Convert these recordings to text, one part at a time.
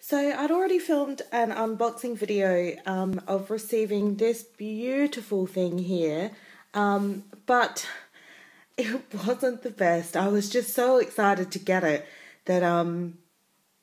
So I'd already filmed an unboxing video of receiving this beautiful thing here, but it wasn't the best. I was just so excited to get it that,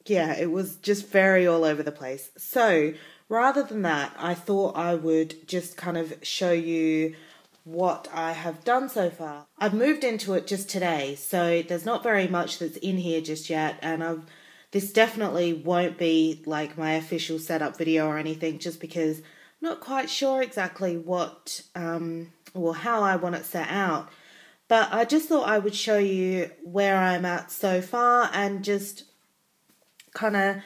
yeah, it was just very all over the place. So rather than that, I thought I would just kind of show you what I have done so far. I've moved into it just today, so there's not very much that's in here just yet, and this definitely won't be like my official setup video or anything, just because I'm not quite sure exactly what or how I want it set out. But I just thought I would show you where I'm at so far and just kind of,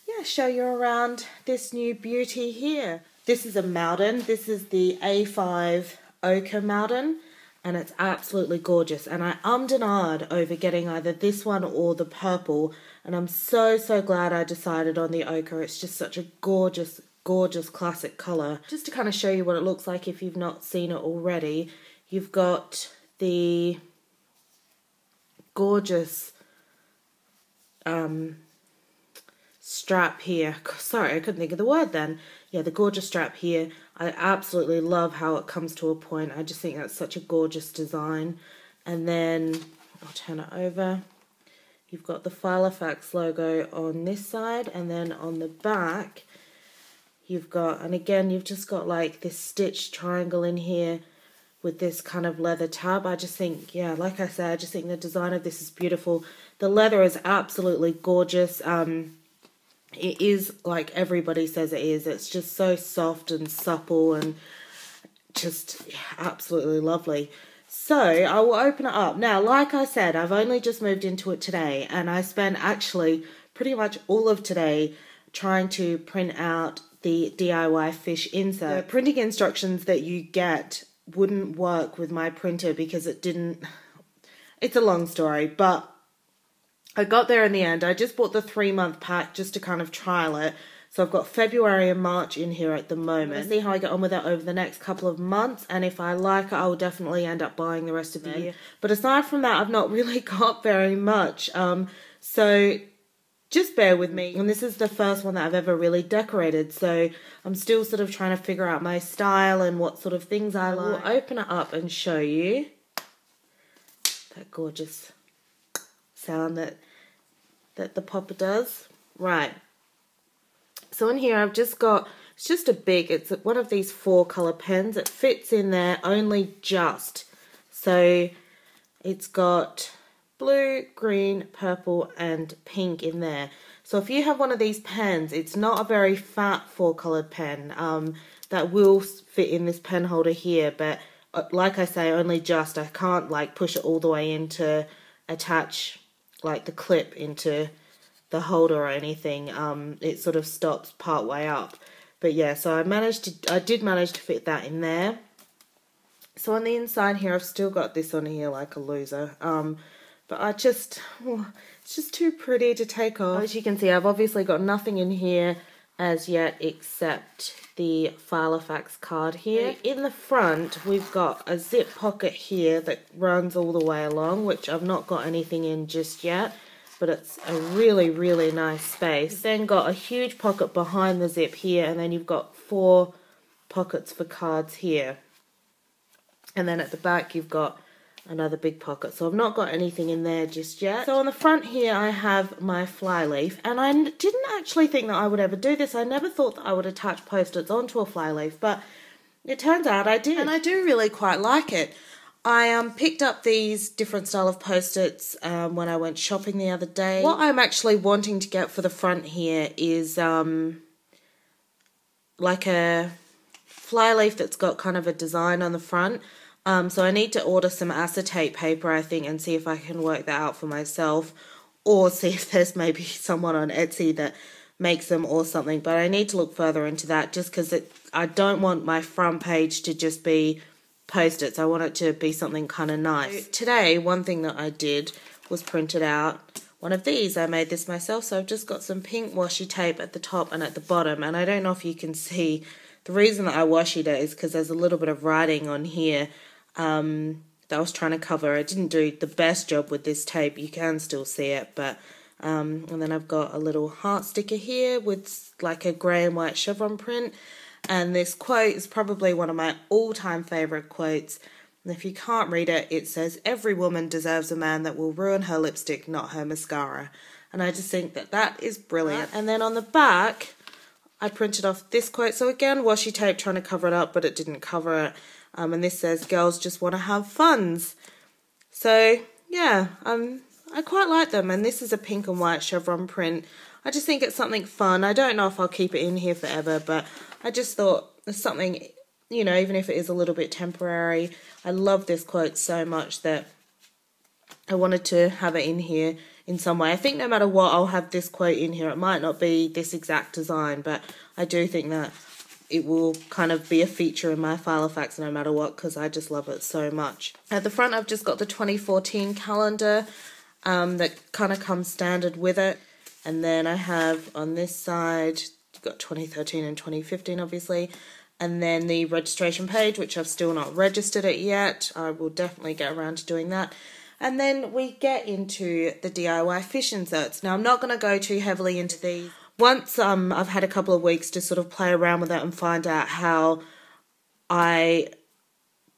yeah, show you around this new beauty here. This is a Malden. This is the A5 Ochre Malden, and it's absolutely gorgeous. And I and ahed over getting either this one or the purple, and I'm so glad I decided on the ochre. It's just such a gorgeous classic colour. Just to kind of show you what it looks like if you've not seen it already, you've got the gorgeous strap here. Sorry, I couldn't think of the word then. Yeah, the gorgeous strap here. I absolutely love how it comes to a point. I just think that's such a gorgeous design. And then I'll turn it over. You've got the Filofax logo on this side, and then on the back you've got, and again you've just got like this stitched triangle in here with this kind of leather tab. I just think, yeah, like I said, I just think the design of this is beautiful. The leather is absolutely gorgeous. It is like everybody says it is. It's just so soft and supple and just absolutely lovely. So I will open it up. Now, like I said, I've only just moved into it today, and I spent actually pretty much all of today trying to print out the DIY fish insert. The printing instructions that you get wouldn't work with my printer because it didn't. It's a long story, but I got there in the end. I just bought the 3-month pack just to kind of trial it. So I've got February and March in here at the moment. See how I get on with it over the next couple of months, and if I like it, I will definitely end up buying the rest of the year. But aside from that, I've not really got very much. So just bear with me. And this is the first one that I've ever really decorated, so I'm still sort of trying to figure out my style and what sort of things I like. I'll open it up and show you that gorgeous sound that the popper does. Right. So in here I've just got, it's just a big, it's one of these 4-colour pens. It fits in there only just. So it's got blue, green, purple and pink in there. So if you have one of these pens, it's not a very fat 4-coloured pen that will fit in this pen holder here, but like I say, only just. I can't like push it all the way in to attach like the clip into the holder or anything. It sort of stops part way up. But yeah, so I did manage to fit that in there. So on the inside here, I've still got this on here like a loser. But it's just too pretty to take off. As you can see, I've obviously got nothing in here as yet except the Filofax card here. In the front, we've got a zip pocket here that runs all the way along, which I've not got anything in just yet, but it's a really nice space. You've then got a huge pocket behind the zip here, and then you've got 4 pockets for cards here. And then at the back, you've got another big pocket. So I've not got anything in there just yet. So on the front here, I have my flyleaf, and I didn't actually think that I would ever do this. I never thought that I would attach post-its onto a flyleaf, but it turns out I did. And I do really quite like it. I picked up these different style of post-its when I went shopping the other day. What I'm actually wanting to get for the front here is like a flyleaf that's got kind of a design on the front. So I need to order some acetate paper, I think, and see if I can work that out for myself, or see if there's maybe someone on Etsy that makes them or something. But I need to look further into that, just because I don't want my front page to just be post-its. I want it to be something kind of nice. So today, one thing that I did was printed out one of these. I made this myself, so I've just got some pink washi tape at the top and at the bottom, and I don't know if you can see. The reason that I washied it is because there's a little bit of writing on here that I was trying to cover. I didn't do the best job with this tape. You can still see it, but And then I've got a little heart sticker here with like a grey and white chevron print. And this quote is probably one of my all-time favourite quotes. And if you can't read it, it says, "Every woman deserves a man that will ruin her lipstick, not her mascara." And I just think that that is brilliant. And then on the back, I printed off this quote. So again, washi tape trying to cover it up, but it didn't cover it. And this says, "Girls just want to have funs." So yeah, I quite like them. And this is a pink and white chevron print. I just think it's something fun. I don't know if I'll keep it in here forever, but I just thought it's something, you know, even if it is a little bit temporary. I love this quote so much that I wanted to have it in here in some way. I think no matter what, I'll have this quote in here. It might not be this exact design, but I do think that it will kind of be a feature in my file of facts no matter what, because I just love it so much. At the front, I've just got the 2014 calendar that kind of comes standard with it. And then I have on this side, you've got 2013 and 2015, obviously. And then the registration page, which I've still not registered it yet. I will definitely get around to doing that. And then we get into the DIY fish inserts. Now, I'm not going to go too heavily into these. Once I've had a couple of weeks to sort of play around with it and find out how I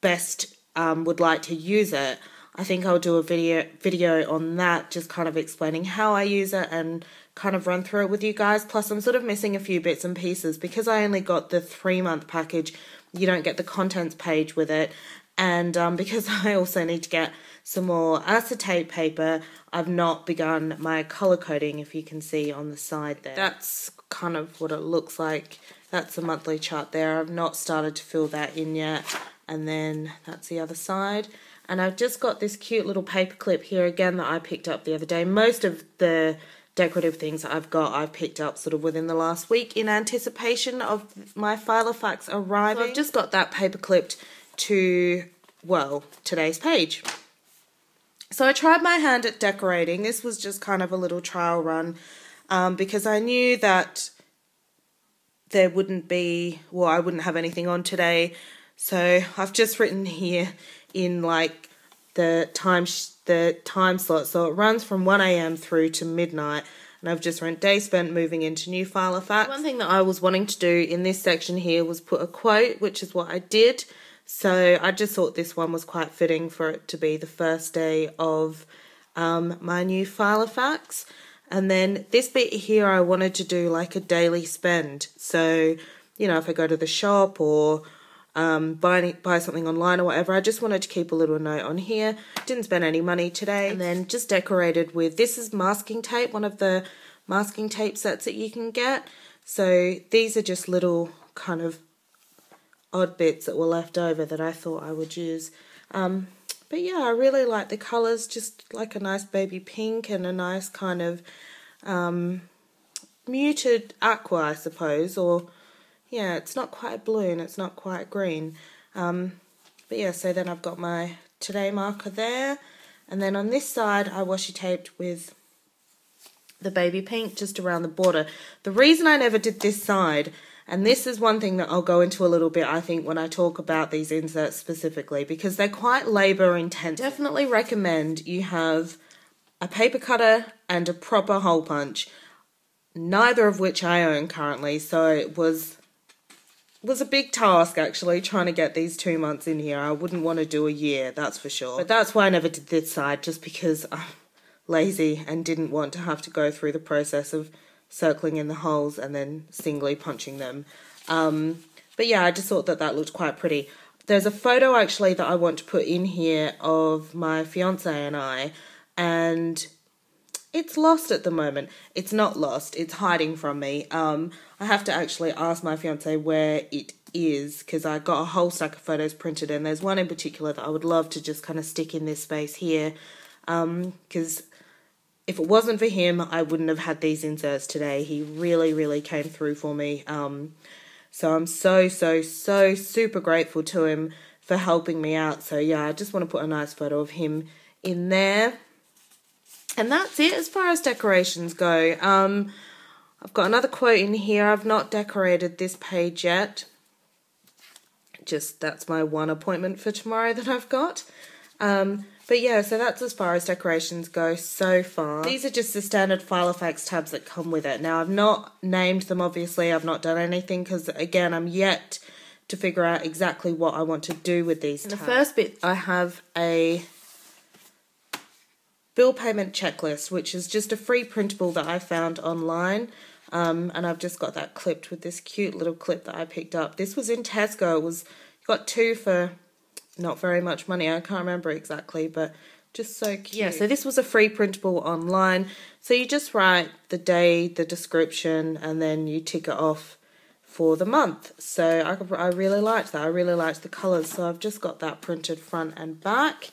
best would like to use it, I think I'll do a video on that, just kind of explaining how I use it and kind of run through it with you guys. Plus, I'm sort of missing a few bits and pieces because I only got the 3-month package. You don't get the contents page with it. And because I also need to get some more acetate paper, I've not begun my colour coding, if you can see on the side there. That's kind of what it looks like. That's the monthly chart there. I've not started to fill that in yet. And then that's the other side. And I've just got this cute little paper clip here again that I picked up the other day. Most of the decorative things that I've picked up sort of within the last week in anticipation of my file of facts arriving. So I've just got that paper clipped to, well, today's page. So I tried my hand at decorating. This was just kind of a little trial run because I knew that there wouldn't be, well, I wouldn't have anything on today. So I've just written here in like the time slot. So it runs from 1 a.m. through to midnight. And I've just written day spent moving into new file of facts. One thing that I was wanting to do in this section here was put a quote, which is what I did. So I just thought this one was quite fitting for it to be the first day of my new file of facts. And then this bit here, I wanted to do like a daily spend. So, you know, if I go to the shop or buy something online or whatever, I just wanted to keep a little note on here. Didn't spend any money today. And then just decorated with, this is masking tape, one of the masking tape sets that you can get. So these are just little kind of odd bits that were left over that I thought I would use. But yeah, I really like the colours, just like a nice baby pink and a nice kind of muted aqua, I suppose, or yeah, it's not quite blue and it's not quite green. But yeah, so then I've got my today marker there, and then on this side I washi taped with the baby pink just around the border. The reason I never did this side, and this is one thing that I'll go into a little bit, I think, when I talk about these inserts specifically, because they're quite labour intensive. Definitely recommend you have a paper cutter and a proper hole punch, neither of which I own currently, so it was a big task actually trying to get these 2 months in here. I wouldn't want to do a year, that's for sure. But that's why I never did this side, just because I'm lazy and didn't want to have to go through the process of circling in the holes and then singly punching them. But yeah, I just thought that that looked quite pretty. There's a photo actually that I want to put in here of my fiance and I, and it's lost at the moment. It's not lost, it's hiding from me. I have to actually ask my fiance where it is, because I got a whole stack of photos printed, and there's one in particular that I would love to just kind of stick in this space here, because if it wasn't for him, I wouldn't have had these inserts today. He really, really came through for me. So I'm so super grateful to him for helping me out. So yeah, I just want to put a nice photo of him in there. And that's it as far as decorations go. I've got another quote in here. I've not decorated this page yet. Just that's my one appointment for tomorrow that I've got. But But yeah, so that's as far as decorations go so far. These are just the standard Filofax tabs that come with it. Now, I've not named them, obviously. I've not done anything because, again, I'm yet to figure out exactly what I want to do with these tabs. In the first bit, I have a bill payment checklist, which is just a free printable that I found online. And I've just got that clipped with this cute little clip that I picked up. This was in Tesco. It was, got 2 for not very much money. I can't remember exactly, but just so cute. Yeah, so this was a free printable online. So you just write the day, the description, and then you tick it off for the month. So I really liked that. I really liked the colours. So I've just got that printed front and back.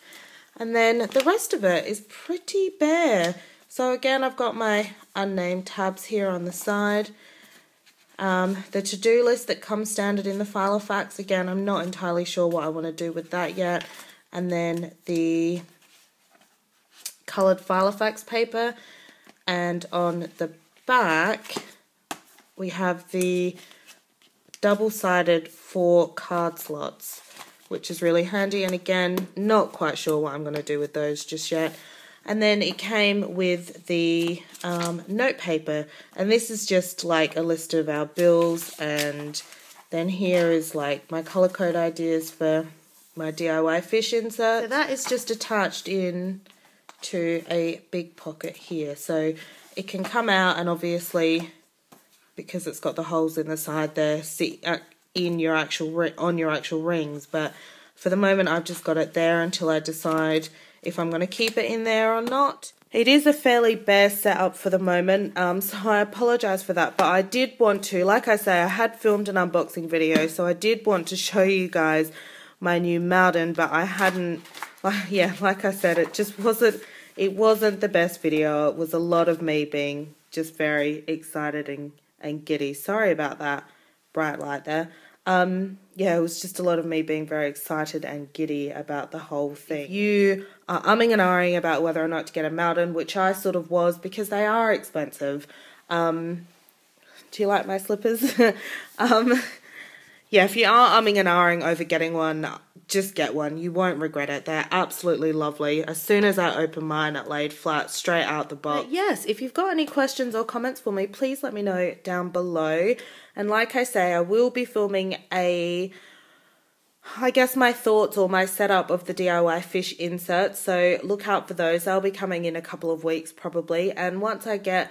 And then the rest of it is pretty bare. So again, I've got my unnamed tabs here on the side. The to-do list that comes standard in the Filofax. Again, I'm not entirely sure what I want to do with that yet. And then the coloured Filofax paper. And on the back, we have the double-sided 4 card slots, which is really handy. And again, not quite sure what I'm going to do with those just yet. And then it came with the note paper. And this is just like a list of our bills. And then here is like my colour code ideas for my DIY fish insert. So that is just attached in to a big pocket here. So it can come out, and obviously, because it's got the holes in the side there, sit in your on your actual rings. But for the moment, I've just got it there until I decide if I'm going to keep it in there or not. It is a fairly bare setup for the moment, so I apologise for that. But I did want to, like I say, I had filmed an unboxing video, so I did want to show you guys my new Malden, but I hadn't, like I said, it wasn't the best video. It was a lot of me being just very excited and giddy. Sorry about that bright light there. Yeah, it was just a lot of me being very excited and giddy about the whole thing. If you are umming and ahhing about whether or not to get a Malden, which I sort of was because they are expensive. Do you like my slippers? Yeah, if you are umming and ahhing over getting one, just get one. You won't regret it. They're absolutely lovely. As soon as I opened mine, it laid flat straight out the box. But yes, if you've got any questions or comments for me, please let me know down below. And like I say, I will be filming my thoughts or my setup of the DIY fish inserts. So look out for those. They'll be coming in a couple of weeks probably. And once I get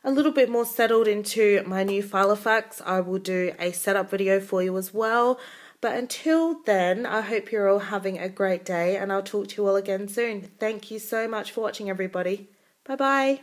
a little bit more settled into my new Filofax, I will do a setup video for you as well. But until then, I hope you're all having a great day, and I'll talk to you all again soon. Thank you so much for watching, everybody. Bye-bye.